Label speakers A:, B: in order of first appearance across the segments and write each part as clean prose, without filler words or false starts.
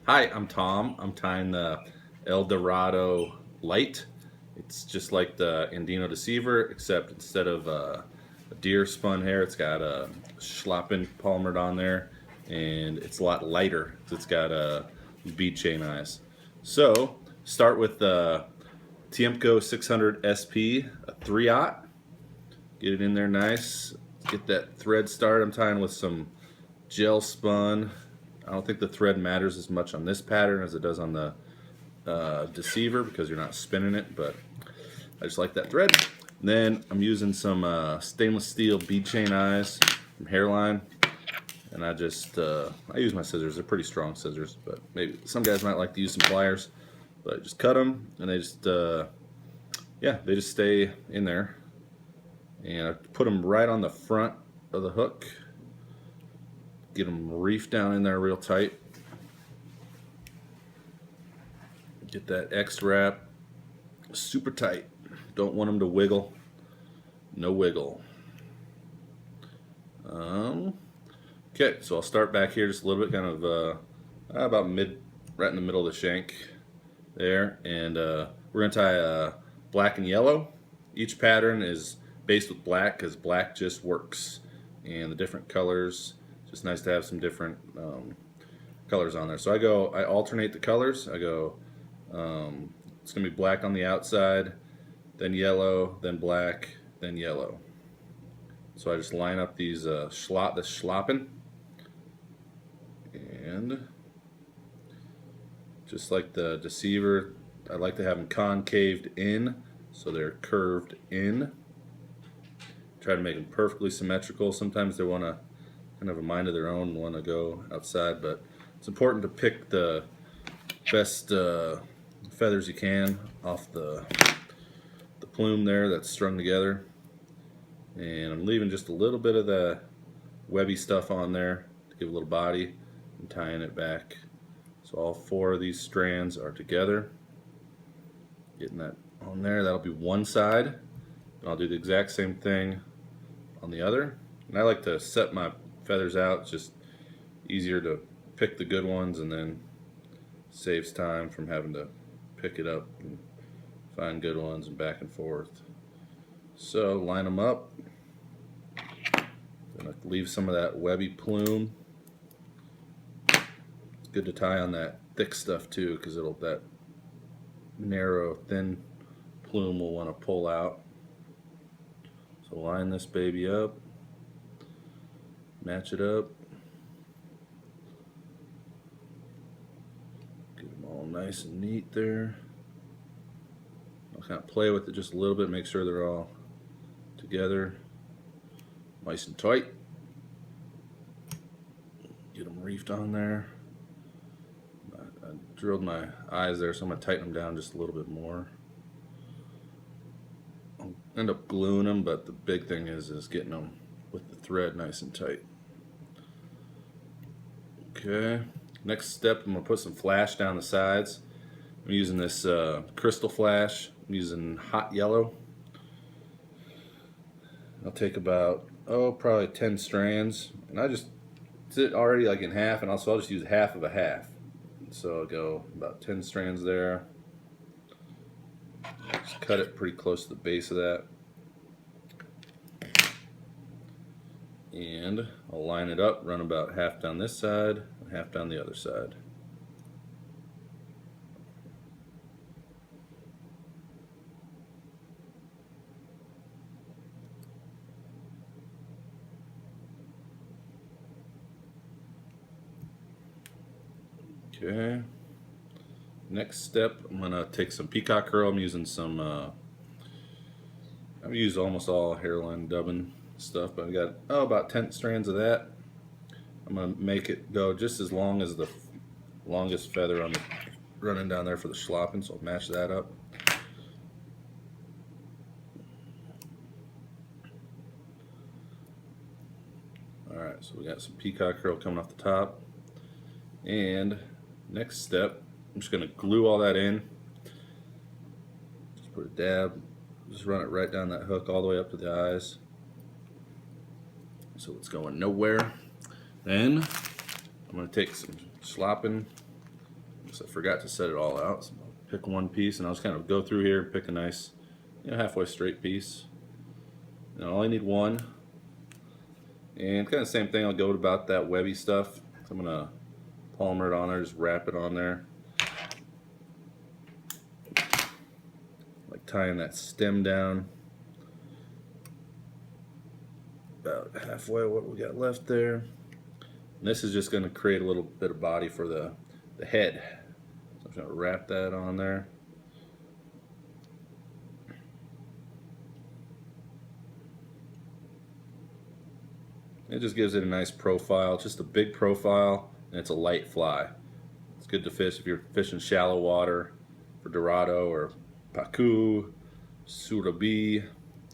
A: Hi, I'm Tom. I'm tying the Dorado Lite. It's just like the Andino Deceiver, except instead of a deer spun hair, it's got a schlappen palmered on there, and it's a lot lighter. It's got bead chain eyes. So start with the Tiemco 600 SP, a 3/0. Get it in there nice. Get that thread started. I'm tying with some gel spun. I don't think the thread matters as much on this pattern as it does on the deceiver because you're not spinning it, but I just like that thread. And then I'm using some stainless steel bead chain eyes from Hairline, and I use my scissors. They're pretty strong scissors, but maybe some guys might like to use some pliers. But I just cut them, and they just stay in there. And I put them right on the front of the hook. Get them reefed down in there real tight. Get that X wrap super tight. Don't want them to wiggle. No wiggle. Okay, so I'll start back here just a little bit, kind of about right in the middle of the shank there, and we're gonna tie black and yellow. Each pattern is based with black because black just works, and the different colors. It's just nice to have some different colors on there. So I alternate the colors. I go, it's gonna be black on the outside, then yellow, then black, then yellow. So I just line up these the schlappen, and just like the deceiver, I like to have them concaved in, so they're curved in. Try to make them perfectly symmetrical. Sometimes they want to kind of have a mind of their own and want to go outside, but it's important to pick the best feathers you can off the plume there that's strung together. And I'm leaving just a little bit of the webby stuff on there to give a little body, and tying it back. So all four of these strands are together. Getting that on there, that'll be one side. And I'll do the exact same thing on the other. And I like to set my feathers out. It's just easier to pick the good ones, and then saves time from having to pick it up and find good ones and back and forth. So line them up. Then I leave some of that webby plume. It's good to tie on that thick stuff too, because that narrow, thin plume will want to pull out. So line this baby up, match it up, get them all nice and neat there. I'll kind of play with it just a little bit, make sure they're all together, nice and tight. Get them reefed on there. I drilled my eyes there, so I'm going to tighten them down just a little bit more. I'll end up gluing them, but the big thing is getting them with the thread nice and tight. Okay, next step, I'm going to put some flash down the sides. I'm using this crystal flash. I'm using hot yellow. I'll take about, probably 10 strands, and I just sit already like in half, and also I'll just use half of a half. So I'll go about 10 strands there. Just cut it pretty close to the base of that. And I'll line it up, run about half down this side and half down the other side. Okay. Next step, I'm gonna take some peacock curl. I'm using some. I've used almost all hairline dubbing stuff, but I've got about 10 strands of that. I'm gonna make it go just as long as the longest feather I'm running down there for the schlappen, so I'll match that up. Alright, so we got some peacock curl coming off the top. And next step, I'm just going to glue all that in. Just put a dab, just run it right down that hook all the way up to the eyes. So it's going nowhere. Then I'm going to take some schlappen, So I forgot to set it all out. So I'll pick one piece, and I'll just kind of go through here and pick a nice, halfway straight piece. And I only need one. And kind of same thing, I'll go about that webby stuff. So I'm gonna polymer it on there, just wrap it on there. Like tying that stem down. About halfway what we got left there. And this is just gonna create a little bit of body for the head. So I'm just gonna wrap that on there. It just gives it a nice profile, just a big profile, and it's a light fly. It's good to fish if you're fishing shallow water for Dorado or Pacu, Surabi.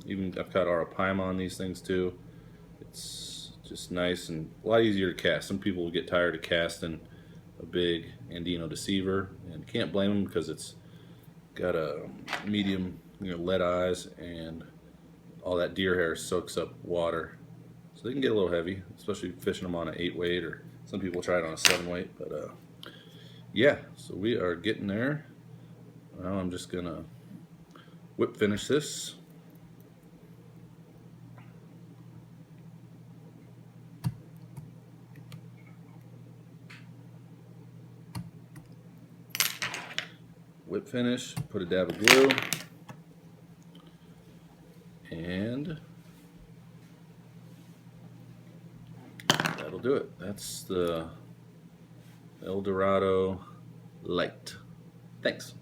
A: Even I've caught Arapaima on these things too. It's just nice and a lot easier to cast. Some people will get tired of casting a big Andino deceiver, and can't blame them because it's got a medium, lead eyes, and all that deer hair soaks up water. So they can get a little heavy, especially fishing them on an 8-weight, or some people try it on a 7-weight. But yeah, so we are getting there. Now I'm just gonna whip finish this. Whip finish, put a dab of glue, and that'll do it. That's the El Dorado Lite. Thanks.